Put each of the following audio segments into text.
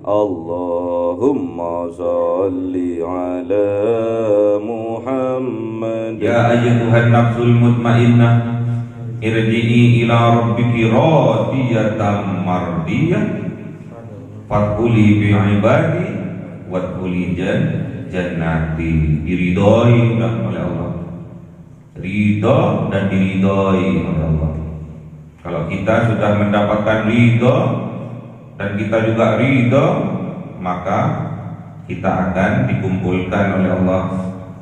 Allahumma salli ala Muhammad. Ya ayyatuhan nafsul mutmainnah, irji'i ila rabbiki radiyatan mardiyah, fadkhuli fi ibadi wadkhuli jannati. Diridhoi oleh Allah, ridho dan diridhoi oleh Allah. Kalau kita sudah mendapatkan ridho dan kita juga ridho, maka kita akan dikumpulkan oleh Allah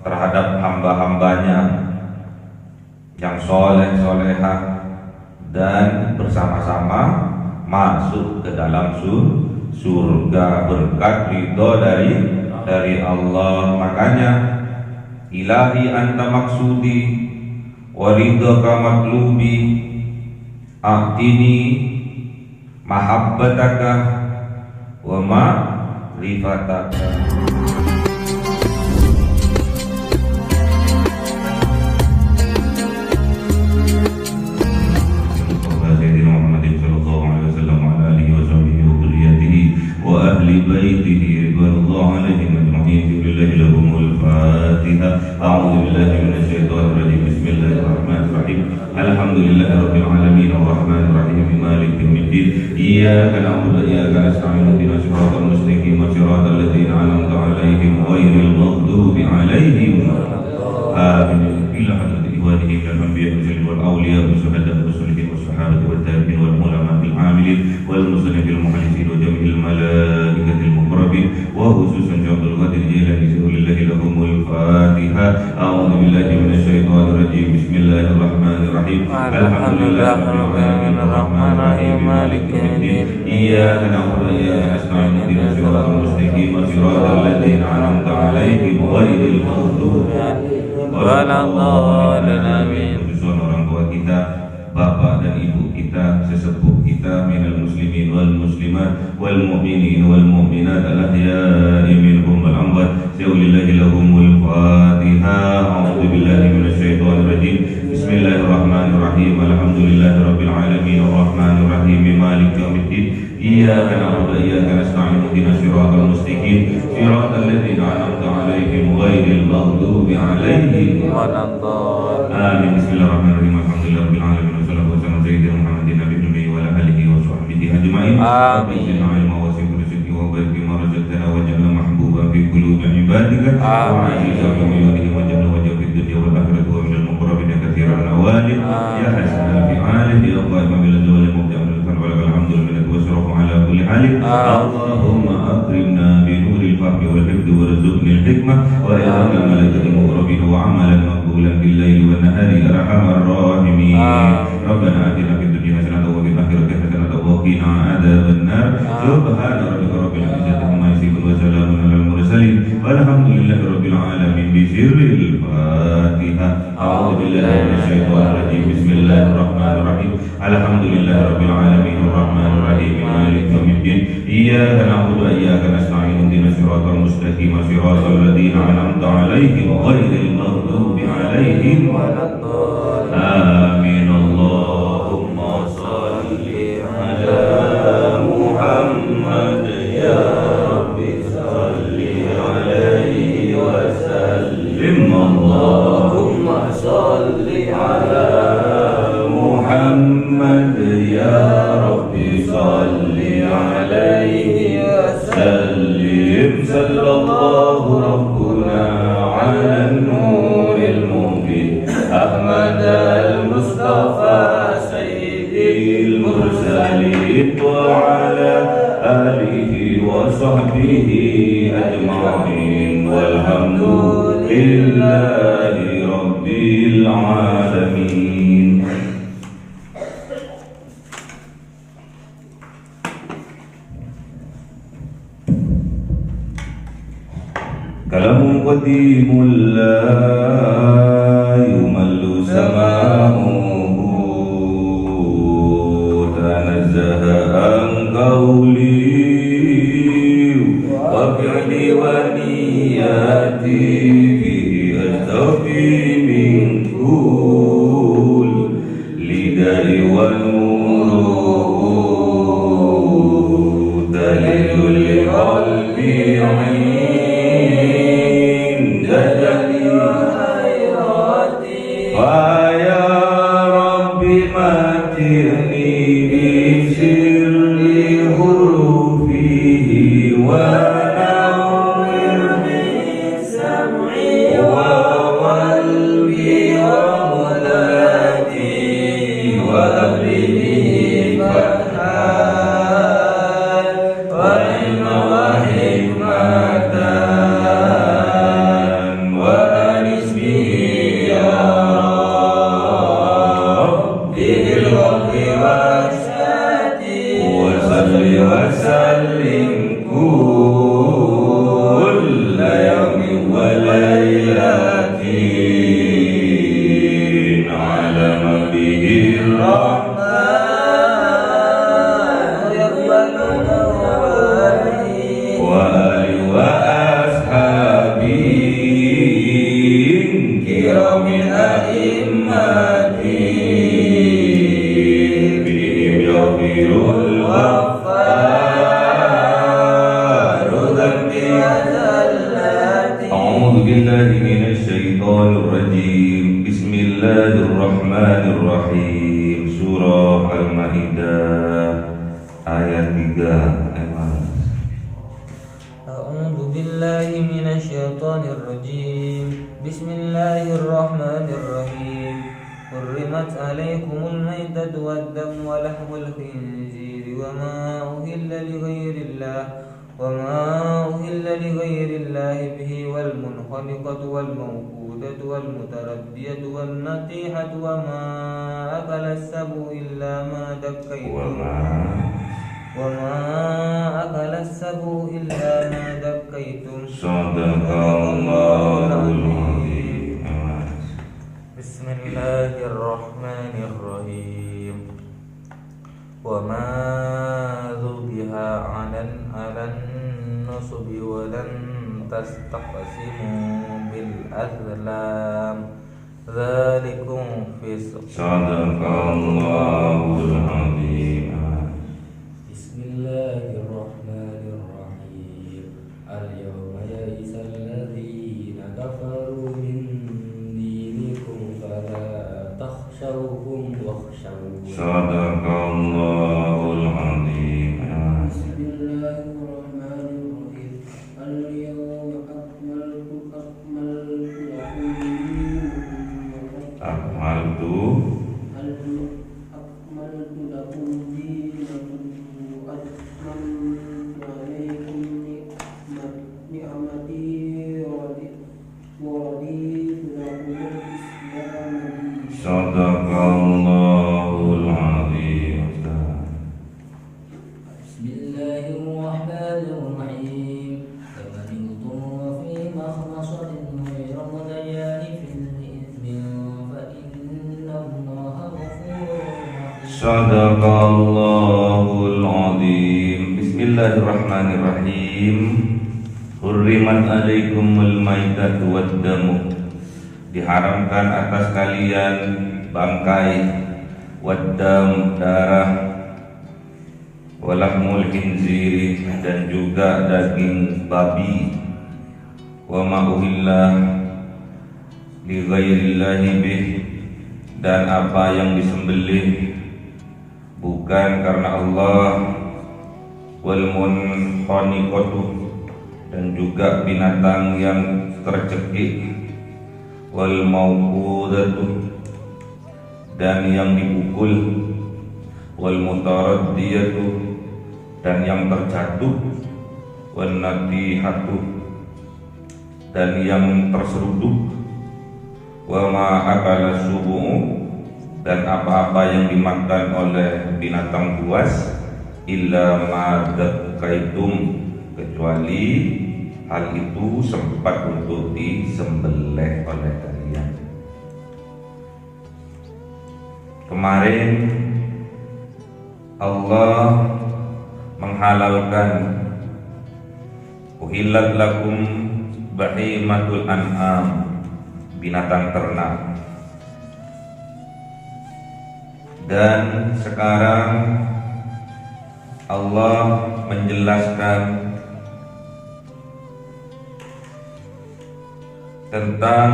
terhadap hamba-hambanya yang soleh solehah dan bersama-sama masuk ke dalam surga berkat ridho dari Allah. Makanya ilahi anta maksudi wa ridhoka matlubi, a'tini mahabbataka wa ma'rifataka. أعوذ بالله من الشيطان الرجيم. بسم الله الرحمن الرحيم. الحمد لله رب العالمين الرحمن الرحيم مالك يوم الدين. إياك نعبد وإياك نستعين اهدنا الصراط المستقيم صراط الذين أنعمت عليهم غير المغضوب عليهم آمين. إلى حضرة إخوانه من الأنبياء والأولياء والشهداء والصالحين والصحابة والتابعين والعلماء العاملين والمصلين المخلصين وجميع الملائكة المقربين وخصوصا عبد القادر الجيلاني لله لهم الفاتحة. أعوذ بالله من الشيطان الرجيم. بسم الله الرحمن الرحيم. الحمد لله رب العالمين الرحمن الرحيم مالك يوم الدين. إياك نعبد وإياك نستعين اهدنا الصراط المستقيم صراط الذين أنعمت عليهم غير المغضوب عليهم. Orang tua kita, bapak dan ibu kita, sesepuh kita, minal muslimin wal muslimat wal mu'minin wal mu'minat al-ahya'i minhum wal amwat. Lillahi lahumul fatihah. A'udzu billahi minasyaitonir rajim. Bismillahirrahmanirrahim. Alhamdulillahi rabbil alamin arrahmanir rahim maliki yaumiddin. Iyyaka na'budu wa iyyaka nasta'in ihdinas siratal mustaqim siratal ladzina an'amta 'alaihim ghairil maghdubi 'alaihim waladdallin. Amin. Bismillahirrahmanirrahim. Alhamdulillahirabbil alamin wassalatu wassalamu ala sayyidina Muhammadin nabiyil ummi wa ala alihi wa sahbihi ajma'in. Amin. وجعلنا محبوبا في قلوب عبادك وعزيزا في عيونهم وجعلنا وجه في الدنيا والآخرة ومن المقربين كثير النوال يا حسن الفعال يا قائما بالزوال مبدع من الفن ولك الحمد لله والشرف على كل حال. اللهم أكرمنا بنور الفهم والحفظ وارزقنا الحكمة وإلهام الملائكة المقربين وعملا مقبولا بالليل والنهار يا أرحم الراحمين. ربنا آتنا في الدنيا حسنة وفي الآخرة حسنة وقنا عذاب النار. سبحان ربك رب العزة عما يصفون وسلام على المرسلين والحمد لله رب العالمين. بسر الفاتحة. أعوذ بالله من الشيطان الرجيم. بسم الله الرحمن الرحيم. الحمد لله رب العالمين الرحمن الرحيم مالك يوم الدين. إياك نعبد وإياك نستعين اهدنا الصراط المستقيم صراط الذين أنعمت عليهم غير المغضوب عليهم ولا الضالين. آمين. اللهم صل على محمد يا رب صل عليه وسلم. اللهم صل على محمد يا رب صل عليه وسلم. صلى الله ربنا على النور المبين أحمد المصطفى سيد المرسلين وعلى آله وصحبه أجمعين والحمد لله رب العالمين. كلام قديم لا يمل سماعه تنزه عن قولي وفعلي ونياتي به أستوفي من كل لداء ونور دليل كل قلبي عند خيراتي فيا رب متعني بسر حروفه ونور سمعي وقلبي ومولاتي وأبلي فتحا وعلما وحكمة وأنس به يا ربي بالحق والشاتي وصل وسلم كل يوم وليلة على به الرحمن وآل وأصحابه كرام الأئمة بهم يغفر الغفار ذنبي وزلاتي أعوذ بالله من الشيطان الرجيم بسم الله الرحمن الرحيم Surah Al-Maidah ayat 3. أعوذ بالله من الشيطان الرجيم بسم الله الرحمن الرحيم حرمت عليكم الميتة والدم ولحم الخنزير وما أهل لغير الله به والمنخنقة والموقودة والمتردية والنطيحة وما أكل السبع إلا ما دكيتم Sadaqallahul Azim. بسم الله الرحمن الرحيم وما ذبح على النصب ولن تستقسموا بالأزلام ذلكم فسق Sadaqallahul Azim. بسم الله الرحمن الرحيم اليوم يئس الذين كفروا من دينكم فلا تخشوهم واخشون Sadaqallahul Azim. بسم الله الرحمن الرحيم اليوم أكملت لكم Akmaltu أكملت لكم دينكم وأتممت عليكم نعمتي ورضيت لكم الإسلام دينا Sadaqallahul Azim. بسم الله الرحمن الرحيم فمن اضطر في مخمصة غير متجانف لإثم فإن الله غفور رحيم Sadaqallahul Azim. Bismillahirrahmanirrahim. Hurrimat alaikumul maitatu waddamu. Diharamkan atas kalian bangkai, waddam darah, walahmul khinziri dan juga daging babi, wa ma uhillah li ghairillahi bih dan apa yang disembelih bukan karena Allah, wal munkhaniqatu dan juga binatang yang tercekik, wal mauqudatu dan yang dipukul, wal mutaraddiyatu dan yang terjatuh, wan natihatu dan yang terseruduk, wa ma akala subu'u dan apa-apa yang dimakan oleh binatang buas, illa ma dzakaitum kecuali hal itu sempat untuk disembelih oleh kalian. Kemarin Allah menghalalkan uhillat lakum bahimatul an'am, binatang ternak, dan sekarang Allah menjelaskan tentang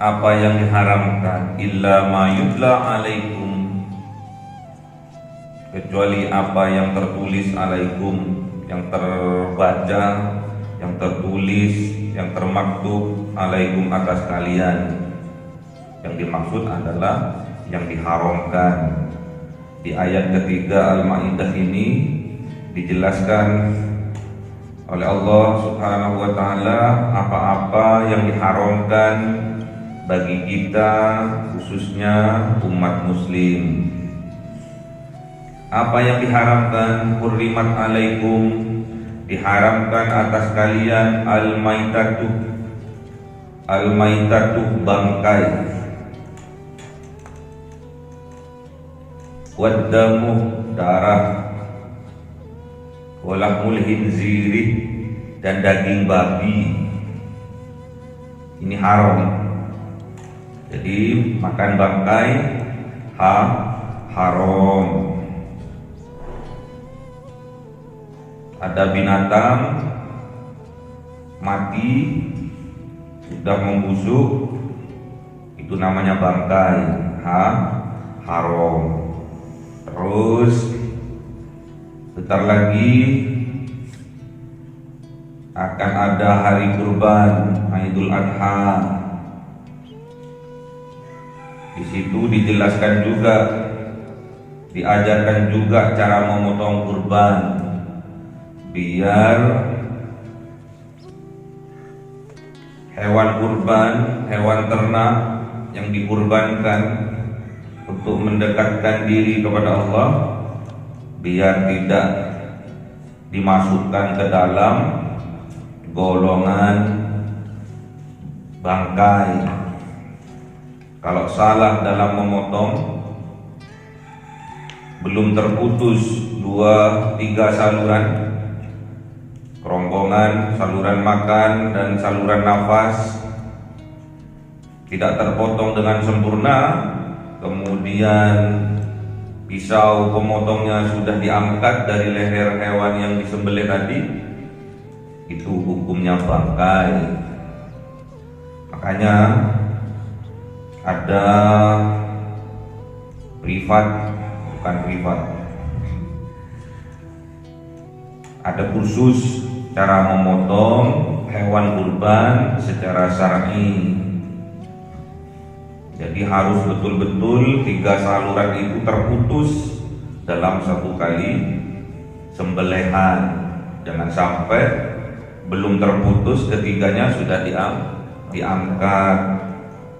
apa yang diharamkan, illa ma yutla alaikum, kecuali apa yang tertulis alaikum, yang terbaca, yang tertulis, yang termaktub alaikum atas kalian. Yang dimaksud adalah yang diharamkan. Di ayat ketiga Al-Maidah ini dijelaskan oleh Allah Subhanahu wa taala apa-apa yang diharamkan bagi kita, khususnya umat muslim. Apa yang diharamkan? Hurrimat alaikum, diharamkan atas kalian al-maitatu. Al-maitatu bangkai, waddamu darah, walahmul hinziri dan daging babi. Ini haram. Jadi makan bangkai haram. Ada binatang mati sudah membusuk, itu namanya bangkai haram. Terus bentar lagi akan ada hari kurban, Idul Adha. Di situ dijelaskan juga, diajarkan juga cara memotong kurban, biar hewan kurban, hewan ternak yang dikurbankan untuk mendekatkan diri kepada Allah, biar tidak dimasukkan ke dalam golongan bangkai. Kalau salah dalam memotong, belum terputus 2-3 saluran, kerongkongan, saluran makan dan saluran nafas, tidak terpotong dengan sempurna, kemudian pisau pemotongnya sudah diangkat dari leher hewan yang disembelih tadi, itu hukumnya bangkai. Makanya ada ada kursus cara memotong hewan kurban secara syar'i. Jadi harus betul-betul 3 saluran itu terputus dalam satu kali sembelihan. Jangan sampai belum terputus ketiganya sudah diangkat.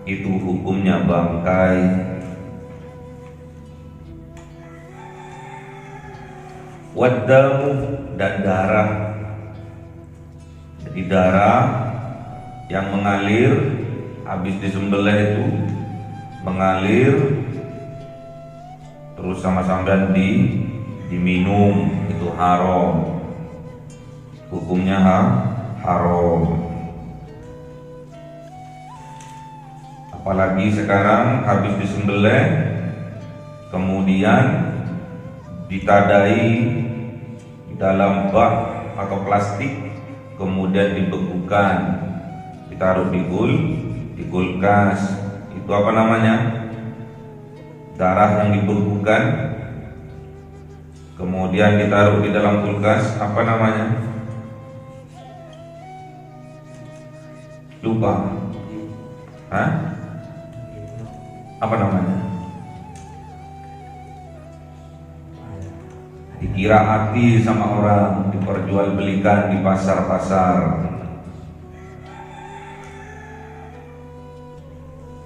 Itu hukumnya bangkai. Waddamu dan darah. Jadi darah yang mengalir habis disembelih itu mengalir terus sama-sama diminum, itu haram. Hukumnya haram. Apalagi sekarang habis disembelih kemudian ditadai di dalam bak atau plastik, kemudian dibekukan, ditaruh di kulkas. Itu apa namanya? Darah yang dibekukan kemudian ditaruh di dalam kulkas, apa namanya? Lupa. Apa namanya? Dikira hati sama orang, diperjualbelikan di pasar-pasar.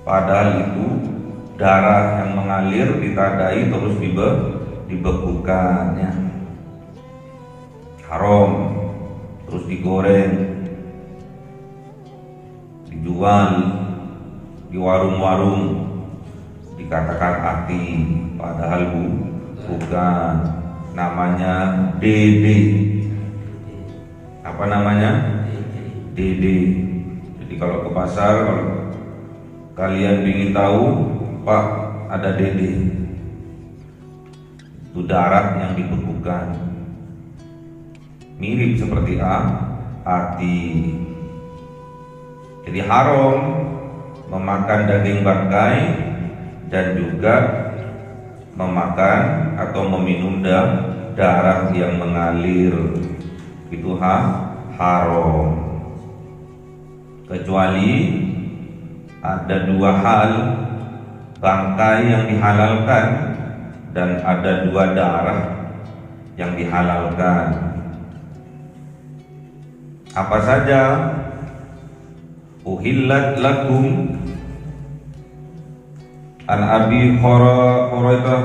Padahal itu darah yang mengalir ditadai terus dibekukan, ya. Haram. Terus digoreng, dijual di warung-warung, dikatakan hati, padahal bukan. Namanya dede. Apa namanya? Dede. Jadi kalau ke pasar, kalau kalian ingin tahu, Pak, ada dede. Itu darah yang dibekukan. mirip seperti hati. Jadi haram memakan daging bangkai dan juga memakan atau meminum darah yang mengalir, itu haram. Kecuali ada dua hal, bangkai yang dihalalkan dan ada dua darah yang dihalalkan. Apa saja? Uhillat lakum an Abi Hurairah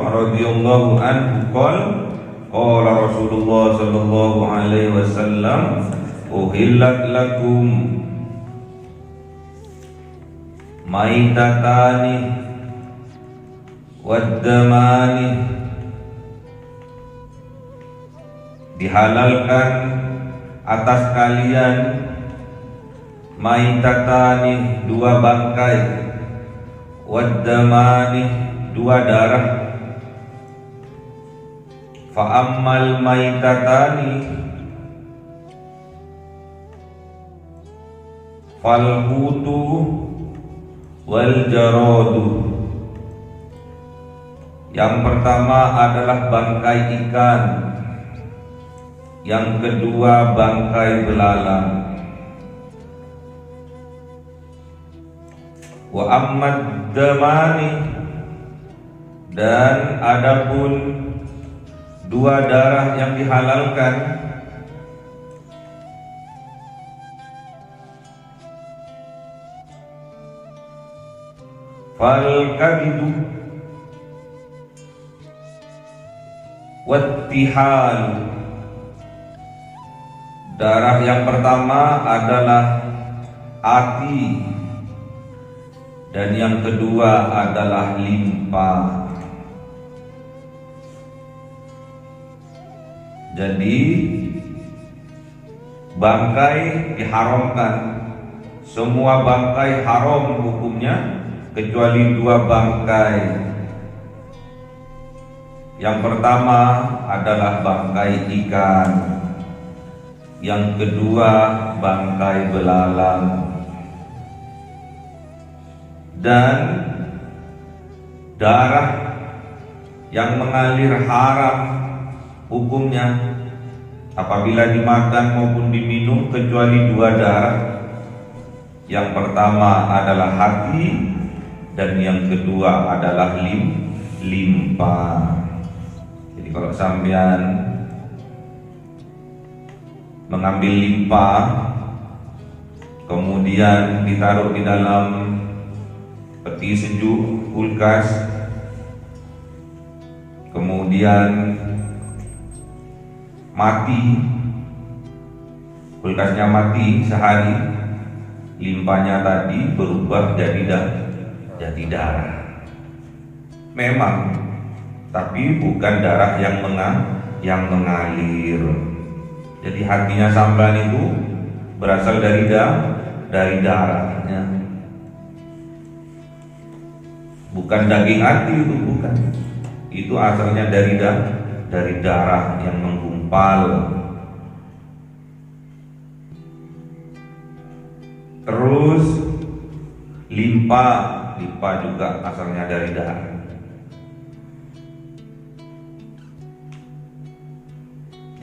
radhiyallahu anhu qala Rasulullah sallallahu alaihi wasallam uhillat lakum maitatani waddamani, dihalalkan atas kalian maitatani, dua bangkai, waddamani, dua darah. Fa ammal maitatani fal hutu wal jaradu. Yang pertama adalah bangkai ikan, yang kedua bangkai belalang. Wa ammad damani, dan adapun dua darah yang dihalalkan, fal kabidu wattihal. Darah yang pertama adalah hati dan yang kedua adalah limpa. Jadi bangkai diharamkan. Semua bangkai haram hukumnya kecuali dua bangkai. Yang pertama adalah bangkai ikan, yang kedua bangkai belalang. Dan darah yang mengalir haram hukumnya apabila dimakan maupun diminum kecuali dua darah. Yang pertama adalah hati dan yang kedua adalah limpa. Jadi kalau sampean mengambil limpa kemudian ditaruh di dalam peti sejuk kulkas, kemudian mati, kulkasnya mati sehari, limpanya tadi berubah jadi darah. Memang, tapi bukan darah yang mengalir. Jadi hatinya sampean itu berasal dari darahnya. Bukan daging hati, itu bukan. Itu asalnya dari darah yang menggumpal. Terus limpa juga asalnya dari darah.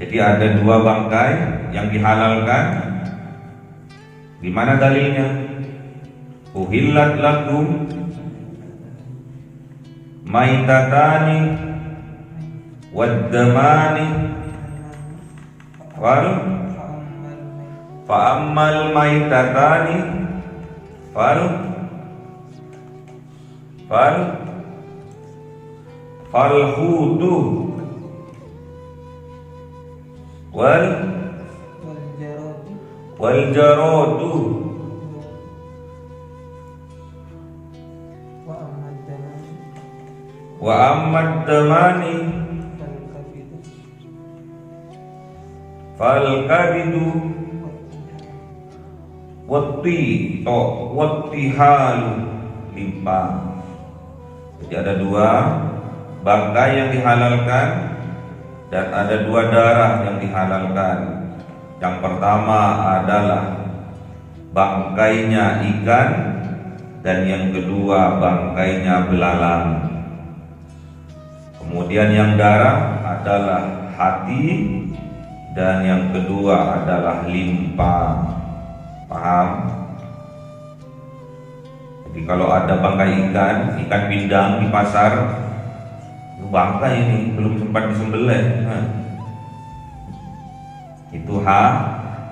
Jadi ada dua bangkai yang dihalalkan. Di mana dalilnya? Uhillat lakum maitatani waddamani wal fa ammal maitatani fal hutu wal jaradu wa ammad damani fal kabidu wattihalu limpa. Jadi ada dua bangkai yang dihalalkan, Dan ada 2 darah yang dihalalkan. Yang pertama adalah bangkainya ikan, dan yang kedua bangkainya belalang. Kemudian yang darah adalah hati, dan yang kedua adalah limpa. Paham? Jadi kalau ada bangkai ikan pindang di pasar, bangkai ini belum sempat disembelih, itu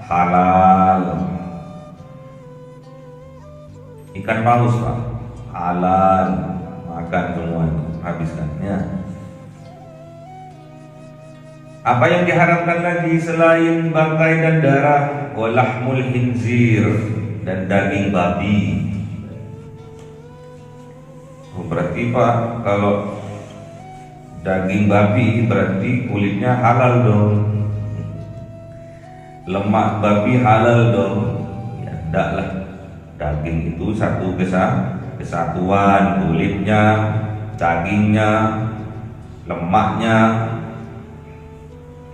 halal. Ikan paus Pak, halal, makan semua, habiskan ya. Apa yang diharamkan lagi selain bangkai dan darah? Walahmul khinzir, dan daging babi. Berarti Pak, kalau daging babi berarti kulitnya halal dong. Lemak babi halal dong. Ya enggak lah. Daging itu satu kesatuan, kulitnya, dagingnya, lemaknya,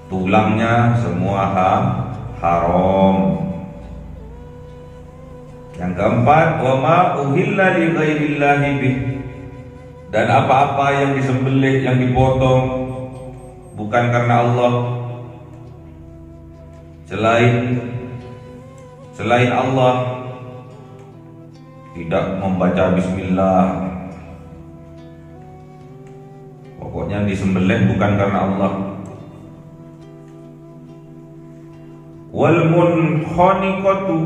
tulangnya semua haram. Yang keempat, wa ma uhilla li ghairillahi bih, dan apa-apa yang disembelih, yang dipotong bukan karena Allah, selain Allah, tidak membaca bismillah, pokoknya disembelih bukan karena Allah. Wal munkhaniqatu,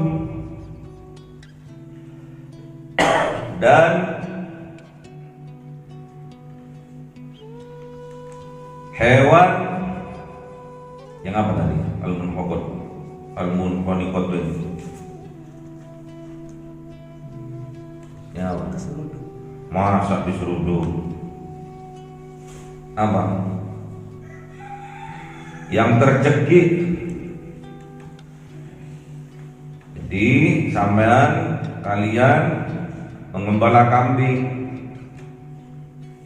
dan hewan yang apa tadi? Al-munkhaniqatu itu ya apa? Masa diseruduk? Apa? Yang tercekik. Jadi kalian mengembala kambing,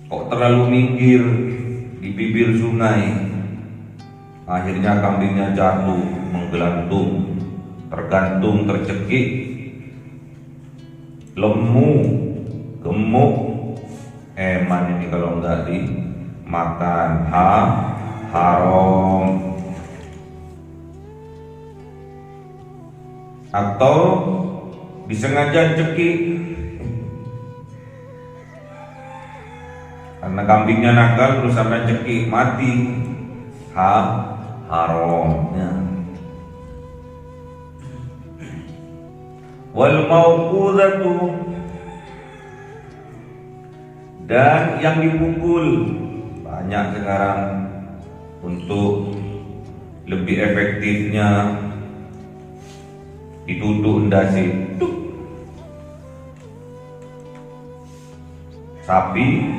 kok terlalu minggir di bibir sungai, akhirnya kambingnya jatuh, menggelantung, tergantung, tercekik, lemu, gemuk, eman ini kalau enggak dimakan haram. Atau disengaja cekik karena kambingnya nakal terus sampai cekik mati, haram ya. Wal mauqudatu, dan yang dipukul. Banyak sekarang untuk lebih efektifnya dituduh ndasi sapi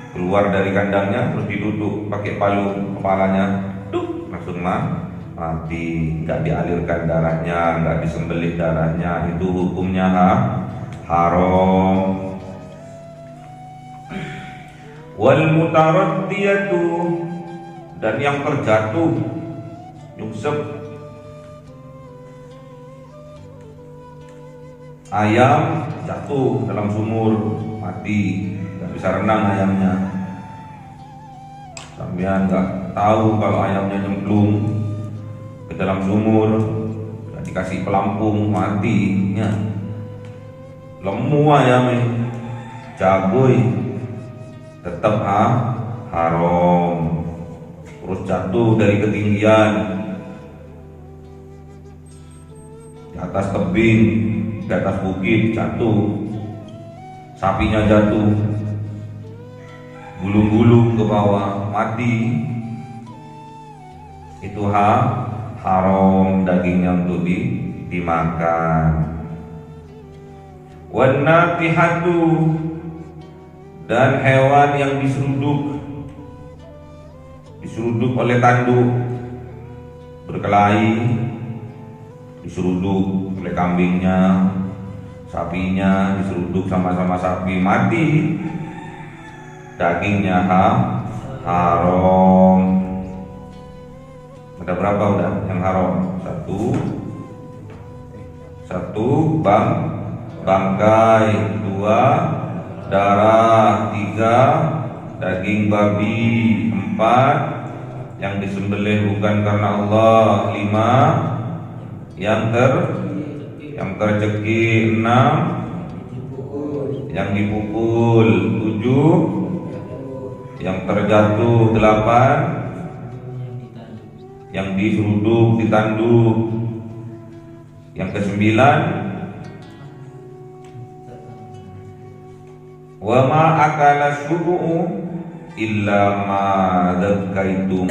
keluar dari kandangnya terus dituduh pakai palu kepalanya, langsung mati, nggak dialirkan darahnya, nggak disembelih darahnya, itu hukumnya haram. Wal mutaraddiyatu, dan yang terjatuh nyungsep, ayam jatuh dalam sumur mati, nggak bisa renang ayamnya. Sampean nggak tahu kalau ayamnya nyemplung ke dalam sumur, nggak dikasih pelampung mati ya. Lemu ayamnya, jagoy, tetap haram. Terus jatuh dari ketinggian di atas tebing, di atas bukit jatuh, sapinya jatuh, gulung-gulung ke bawah mati, itu haram dagingnya untuk dimakan. Wan natihatu, dan hewan yang diseruduk oleh tanduk, berkelahi, diseruduk oleh kambingnya, sapinya diseruduk sama-sama sapi, mati, dagingnya haram. Ada berapa udah yang haram? Satu bangkai, 2 darah, 3 daging babi, 4 yang disembelih bukan karena Allah, 5 yang tercekik, 6 yang dipukul, 7 yang terjatuh, 8 yang diseruduk, ditanduk, yang ke-9 wa ma akala syu'u illa ma dzakaitum,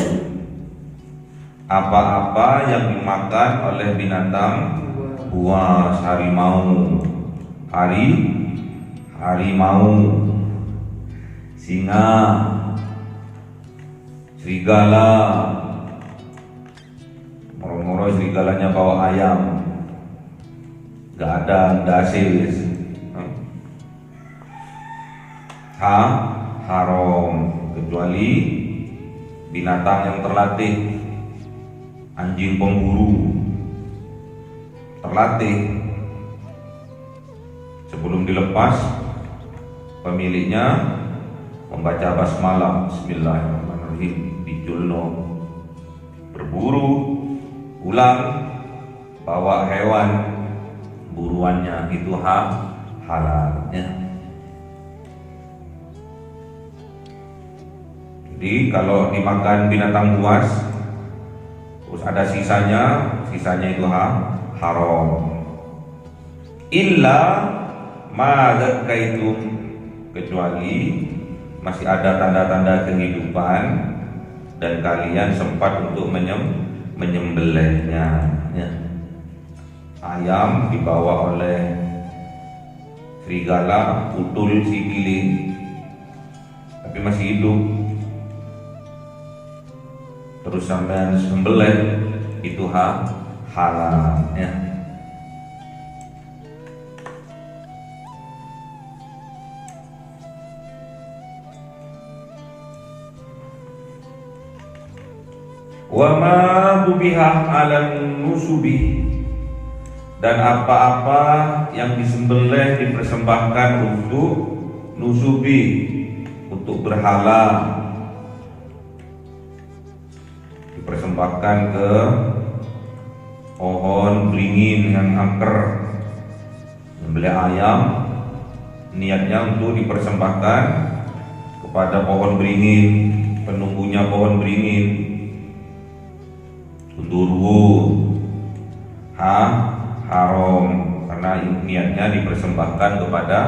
apa-apa yang dimakan oleh binatang buas, harimau, singa, serigala. Moro-moro serigalanya bawa ayam, gak ada dasis, haram, kecuali binatang yang terlatih, anjing pemburu terlatih, sebelum dilepas pemiliknya membaca basmalah, bismillahirrahmanirrahim, diculno, berburu, pulang bawa hewan buruannya, itu halalnya. Jadi kalau dimakan binatang buas terus ada sisanya itu haram. Illa ma dzakaitum, kecuali masih ada tanda-tanda kehidupan dan kalian sempat untuk menyembelihnya, ya. Ayam dibawa oleh serigala, putul sikili tapi masih hidup, terus sampai sembelih, itu halal, ya. Wa ma bubiha 'alan nusubi, dan apa-apa yang disembelih dipersembahkan untuk nusubi, untuk berhala, dipersembahkan ke pohon beringin yang angker. Membeli ayam niatnya untuk dipersembahkan kepada pohon beringin, penunggunya pohon beringin, Undurwu, haram, karena niatnya dipersembahkan kepada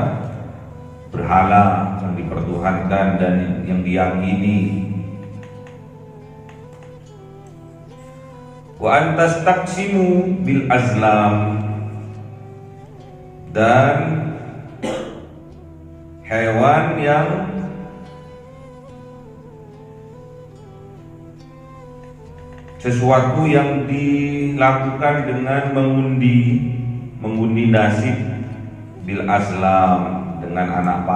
berhala yang dipertuhankan dan yang diyakini. Wa antas taqsimu bil azlam, dan hewan yang sesuatu yang dilakukan dengan mengundi nasib bil azlam, dengan anak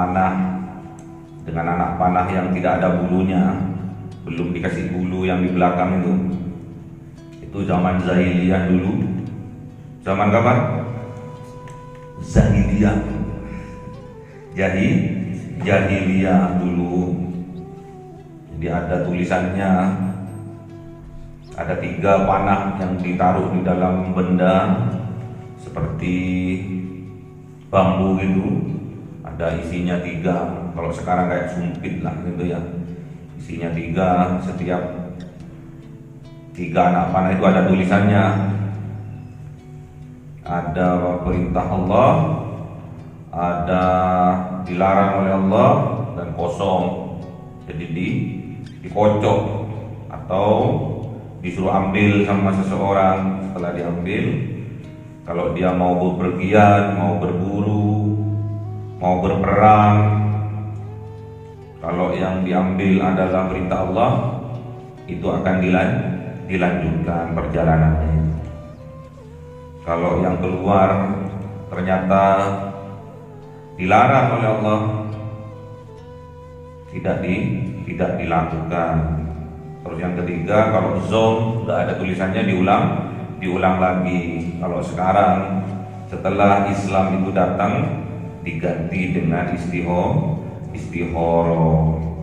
panah yang tidak ada bulunya, belum dikasih bulu yang di belakang itu zaman jahiliyah dulu. Zaman kapan? Jahiliyah dulu. Jadi ada tulisannya, ada 3 panah yang ditaruh di dalam benda seperti bambu gitu, ada isinya 3. Kalau sekarang kayak sumpit lah gitu ya, isinya 3. Setiap 3 anak panah itu ada tulisannya, ada perintah Allah, ada dilarang oleh Allah, dan kosong. Jadi dikocok atau disuruh ambil sama seseorang. Setelah diambil, kalau dia mau bepergian, mau berburu, mau berperang, kalau yang diambil adalah perintah Allah, itu akan dilanjutkan perjalanannya. Kalau yang keluar ternyata dilarang oleh Allah, tidak dilakukan. Terus yang ketiga, kalau zom nggak ada tulisannya, diulang lagi. Kalau sekarang setelah Islam itu datang diganti dengan istihoroh.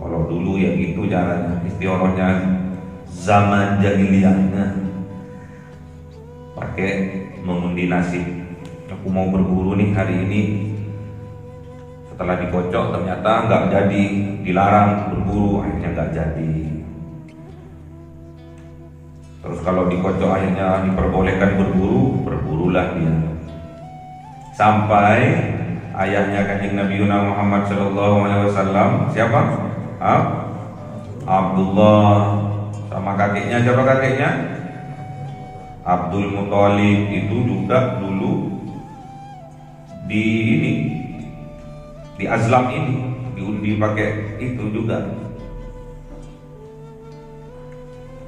Kalau dulu ya gitu caranya. Istihorohnya zaman jahiliyahnya pakai mengundi nasib. Aku mau berburu nih hari ini. Setelah dikocok ternyata nggak jadi, dilarang berburu, akhirnya nggak jadi. Terus kalau dikocok akhirnya diperbolehkan berburu, berburulah dia. Sampai ayahnya Kanjeng Nabi Muhammad SAW, siapa? Abdullah. Sama kakeknya, siapa kakeknya? Abdul Muthalib. Itu juga dulu di Azlam ini diundi pakai itu juga.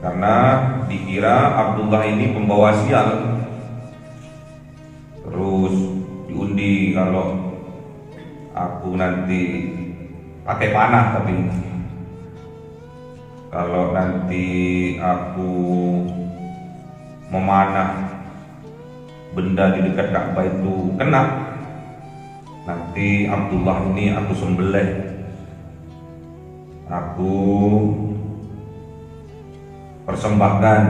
Karena dikira Abdullah ini pembawa sial. Terus diundi kalau aku nanti pakai panah, tapi kalau nanti aku memanah benda di dekat Ka'bah itu kena, nanti Abdullah ini aku sembelih, aku persembahkan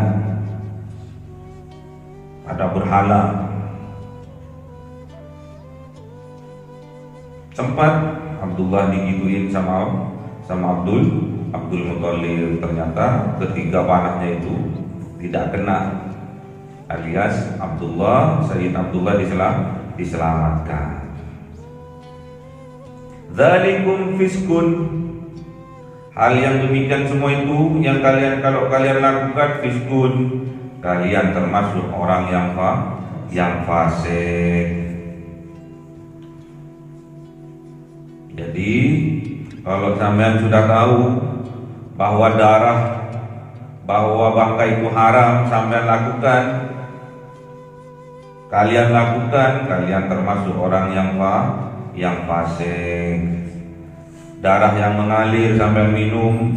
ada berhala. Sempat Abdullah digituin sama Abdul Muthalib. Ternyata ketiga panahnya itu tidak kena, alias Sayyid Abdullah diselamatkan. Dzalikum fiskun. Hal yang demikian semua itu yang kalau kalian lakukan, fiskun, kalian termasuk orang yang fasik. Jadi kalau sampean sudah tahu bahwa bangkai itu haram, sampean lakukan, kalian termasuk orang yang fasik. Darah yang mengalir sampai minum,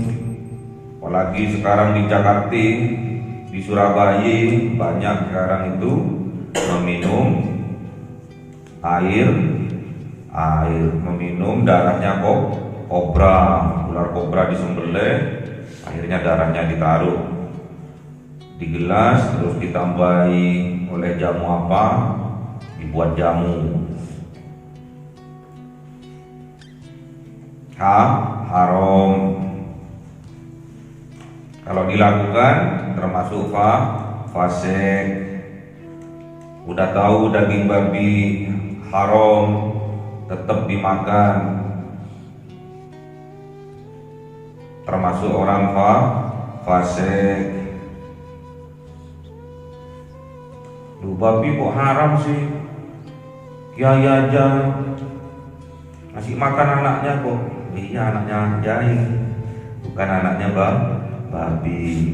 apalagi sekarang di Jakarta, di Surabaya banyak sekarang itu meminum air, meminum darahnya kobra, ular kobra disembelih, akhirnya darahnya ditaruh di gelas, terus ditambahi oleh jamu apa, dibuat jamu. Haram. Kalau dilakukan termasuk fasik. Udah tahu daging babi haram, tetap dimakan, termasuk orang fasik. Babi kok haram sih? Kiai aja ngasih makan anaknya kok. Iya, anaknya jahil, bukan anaknya babi.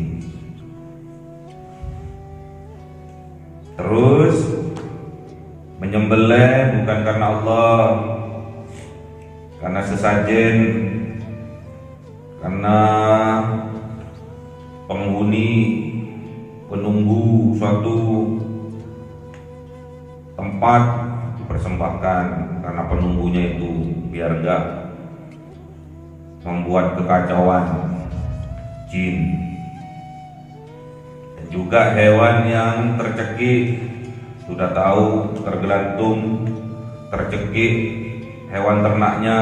Terus menyembelih bukan karena Allah, karena sesajen, karena penunggu suatu tempat dipersembahkan, karena penunggunya itu biar enggak membuat kekacauan jin. Dan juga hewan yang tercekik, sudah tahu tergelantung, tercekik hewan ternaknya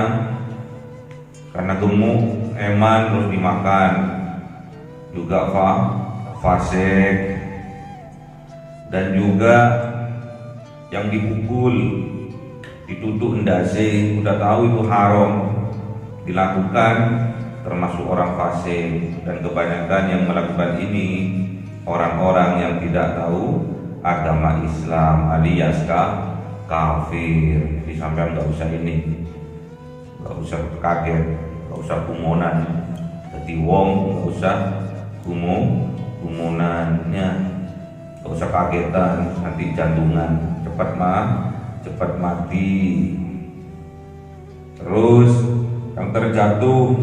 karena gemuk, eman, terus dimakan, juga fasik. Dan juga yang dipukul, dituduh endase, udah tahu itu haram, dilakukan, termasuk orang fasik. Dan kebanyakan yang melakukan ini orang-orang yang tidak tahu agama Islam, alias kafir. Jadi sampai nggak usah nggak usah kaget, nggak usah kumonan. Jadi wong nggak usah kumonannya, nggak usah kagetan, nanti jantungan cepat mati. Terus yang terjatuh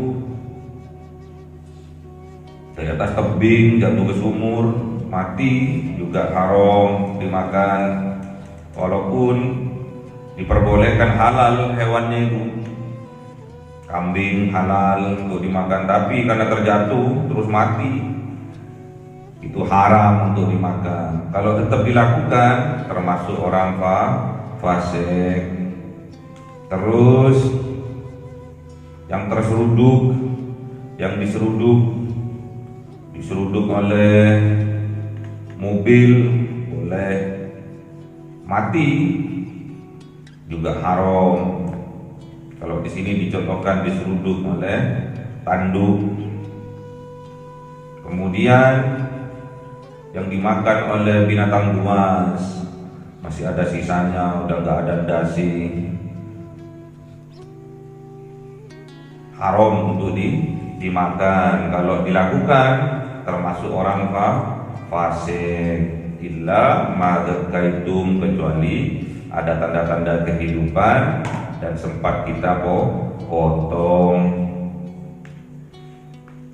dari atas tebing jatuh ke sumur mati juga haram dimakan, walaupun diperbolehkan halal hewannya itu, kambing halal untuk dimakan, tapi karena terjatuh terus mati itu haram untuk dimakan. Kalau tetap dilakukan termasuk orang fasik. Terus yang terseruduk, yang diseruduk oleh mobil boleh mati juga haram. Kalau di sini dicontohkan diseruduk oleh tanduk. Kemudian yang dimakan oleh binatang buas masih ada sisanya, udah nggak ada dasi, haram untuk dimakan. Kalau dilakukan termasuk orang fasik. Illa ma dzakaitum, kecuali ada tanda-tanda kehidupan dan sempat kita potong.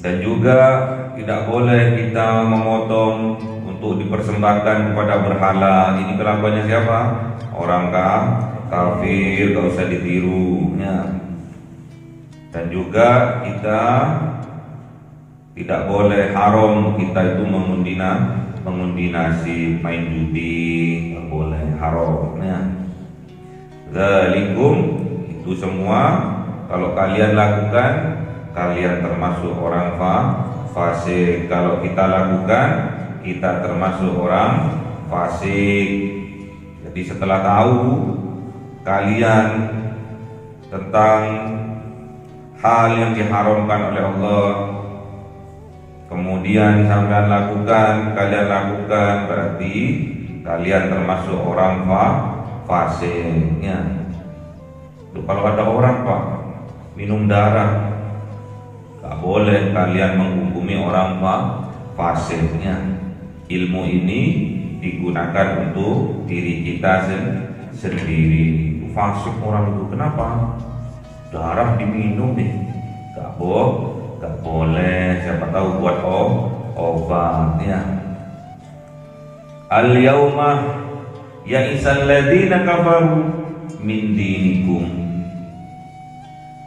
Dan juga tidak boleh kita memotong untuk dipersembahkan kepada berhala. Ini kelakuannya siapa? Orang kafir, gak usah ditiru ya. Dan juga kita tidak boleh, haram kita itu mengundi nasib, main judi, tidak boleh, haram ya. Zalikum, itu semua kalau kalian lakukan kalian termasuk orang fasik. Kalau kita lakukan kita termasuk orang fasik. Jadi setelah tahu kalian tentang hal yang diharamkan oleh Allah, kemudian sampean lakukan, berarti kalian termasuk orang fasik ya. Kalau ada orang minum darah, gak boleh kalian menghukumi orang fasiknya. Ilmu ini digunakan untuk diri kita sendiri. Fasik orang itu kenapa? Darah diminum nih, gak boleh. Siapa tahu buat obat ya. Al yauma ya'isal ladzina kafaru min dinikum.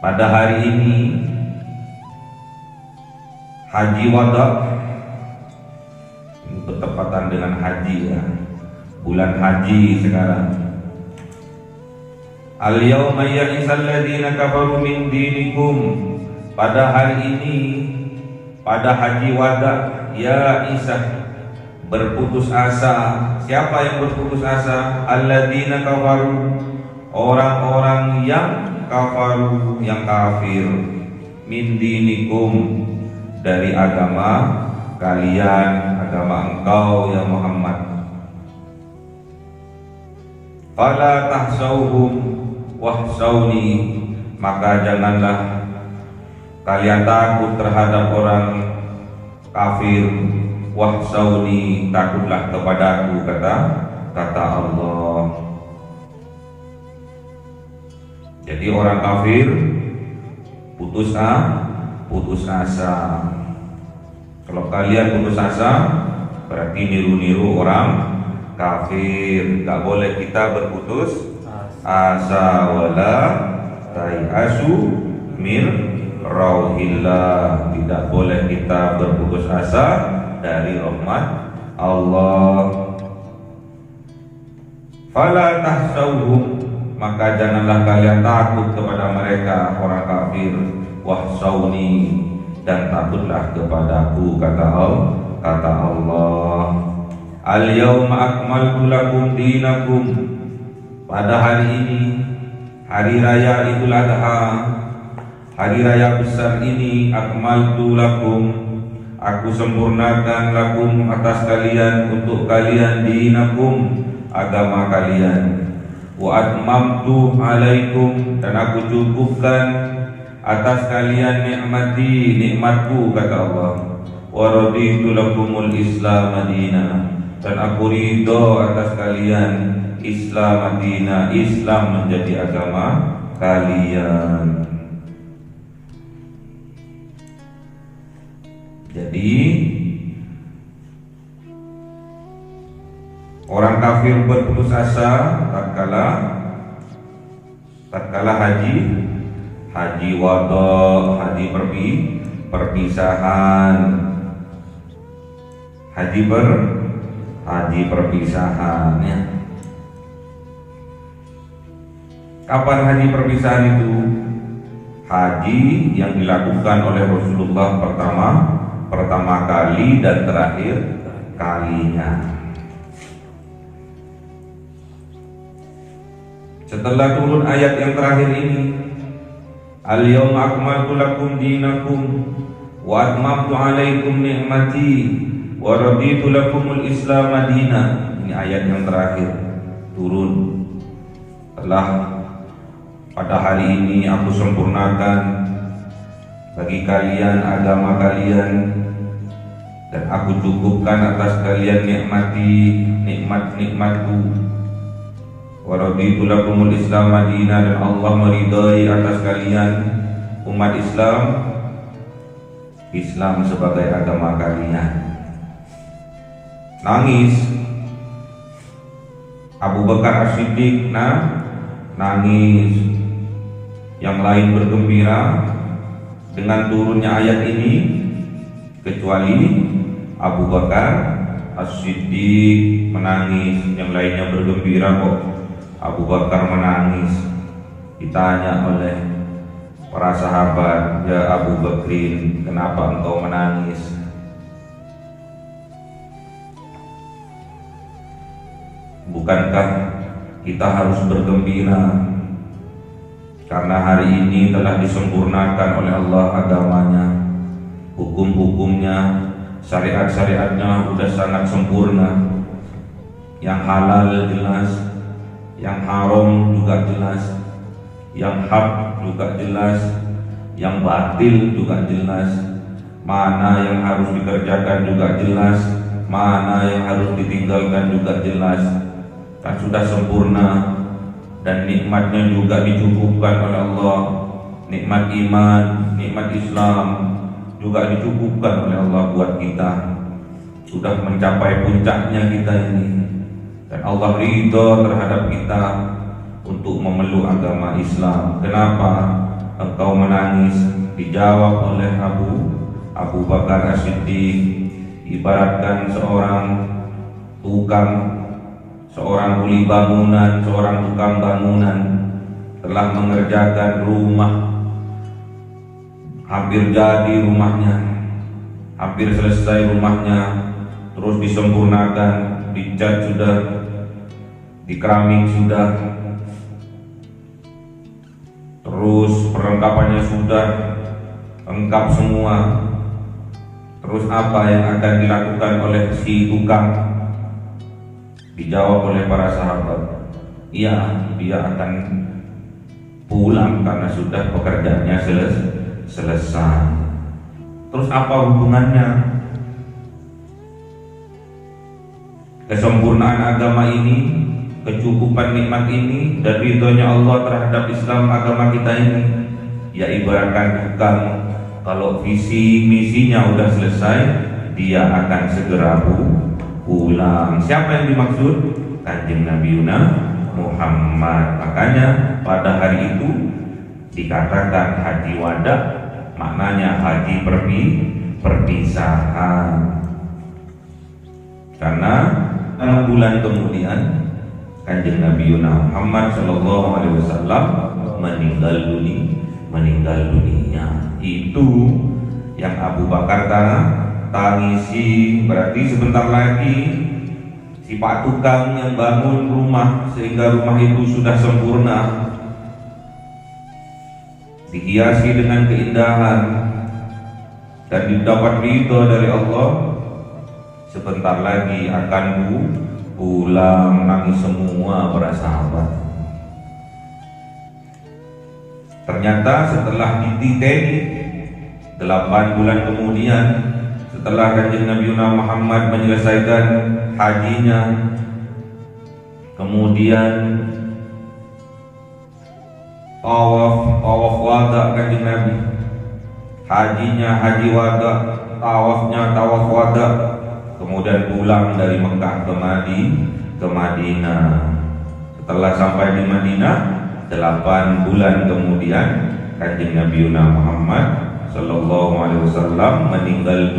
Pada hari ini haji wada, ini bertepatan dengan haji ya, bulan haji sekarang. Al yauma ya'isal ladzina kafaru min dinikum. Pada hari ini, pada haji wada, ya Isa, berputus asa. Siapa yang berputus asa? Alladzina kafaru, orang-orang yang kafaru, yang kafir, min dinikum, dari agama kalian, agama engkau ya Muhammad. Fala tahsauhum wahsauni, maka janganlah kalian takut terhadap orang kafir. Wahsauni, takutlah kepadaku, kata Allah. Jadi orang kafir putus asa. Kalau kalian putus asa berarti niru-niru orang kafir. Gak boleh kita berputus asa. Wala tai'asu min rauhillah, tidak boleh kita berputus asa dari rahmat Allah. Fala tahsauhum, maka janganlah kalian takut kepada mereka orang kafir. Wahsauni, dan takutlah kepadaku, kata Allah. Al yauma akmaltu lakum dinakum. Pada hari ini, hari raya Idul Adha, hari raya besar ini, akmaltu lakum, aku sempurnakan lakum, atas kalian, untuk kalian, dinakum, agama kalian. Wa atmamtu alaikum, dan aku cukupkan atas kalian nikmati, nikmatku, kata Allah. Wa raditu lakumul Islam madina, dan aku ridho atas kalian Islam madina, Islam menjadi agama kalian. Jadi orang kafir berputus asa tatkala haji wada, haji perpisahan, haji perpisahan ya. Kapan haji perpisahan itu? Haji yang dilakukan oleh Rasulullah pertama kali dan terakhir kalinya. Setelah turun ayat yang terakhir ini, Al-yawma akmaltu lakum dinakum wa atmamtu alaikum ni'mati wa raditu lakumul Islam madina. Ini ayat yang terakhir turun. Telah pada hari ini aku sempurnakan bagi kalian agama kalian, dan aku cukupkan atas kalian nikmatku. Wa raditu lakumul Islam madina, dan Allah meridai atas kalian umat Islam sebagai agama kalian. Nangis Abu Bakar As-Siddiq, nangis. Yang lain bergembira dengan turunnya ayat ini, kecuali Abu Bakar As-Siddiq menangis. Yang lainnya bergembira kok Abu Bakar menangis. Ditanya oleh para sahabat, "Ya Abu Bakrin, kenapa engkau menangis?" Bukankah kita harus bergembira karena hari ini telah disempurnakan oleh Allah agamanya, hukum-hukumnya, syariat-syariatnya sudah sangat sempurna. Yang halal jelas, yang haram juga jelas, yang hak juga jelas, yang batil juga jelas, mana yang harus dikerjakan juga jelas, mana yang harus ditinggalkan juga jelas. Kan sudah sempurna, dan nikmatnya juga dicukupkan oleh Allah. Nikmat iman, nikmat Islam juga dicukupkan oleh Allah buat kita. Sudah mencapai puncaknya kita ini, dan Allah ridha terhadap kita untuk memeluk agama Islam. Kenapa engkau menangis? Dijawab oleh Abu Bakar As-Siddiq, ibaratkan seorang kuli bangunan, seorang tukang bangunan telah mengerjakan rumah, hampir jadi rumahnya, hampir selesai rumahnya, terus disempurnakan, dicat sudah, di keramik sudah, terus perlengkapannya sudah lengkap semua. Terus apa yang akan dilakukan oleh si tukang? Dijawab oleh para sahabat, iya, dia akan pulang karena sudah pekerjaannya selesai. Terus apa hubungannya kesempurnaan agama ini, kecukupan nikmat ini, dan ridhonya Allah terhadap Islam agama kita ini? Ya ibaratkan tukang, kalau visi misinya udah selesai, dia akan segera pulang. Siapa yang dimaksud? Kanjeng Nabi Muhammad. Makanya pada hari itu dikatakan haji wada, maknanya haji perpisahan. Karena 6 bulan kemudian Kanjeng Nabi Muhammad SAW meninggal dunia. Itu yang Abu Bakar tangisi. Berarti sebentar lagi si pak tukang yang bangun rumah sehingga rumah itu sudah sempurna, dihiasi dengan keindahan dan didapat ridho dari Allah, sebentar lagi akan pulang. Nangis semua para sahabat. Ternyata setelah dititeni 8 bulan kemudian, setelah Kanjeng Nabi Muhammad menyelesaikan hajinya, kemudian tawaf wada Kanjeng Nabi, hajinya haji wada, tawafnya tawaf wada, kemudian pulang dari Mekah ke Madinah. Setelah sampai di Madinah, 8 bulan kemudian Kanjeng Nabi Muhammad Sallallahu Alaihi Wasallam meninggal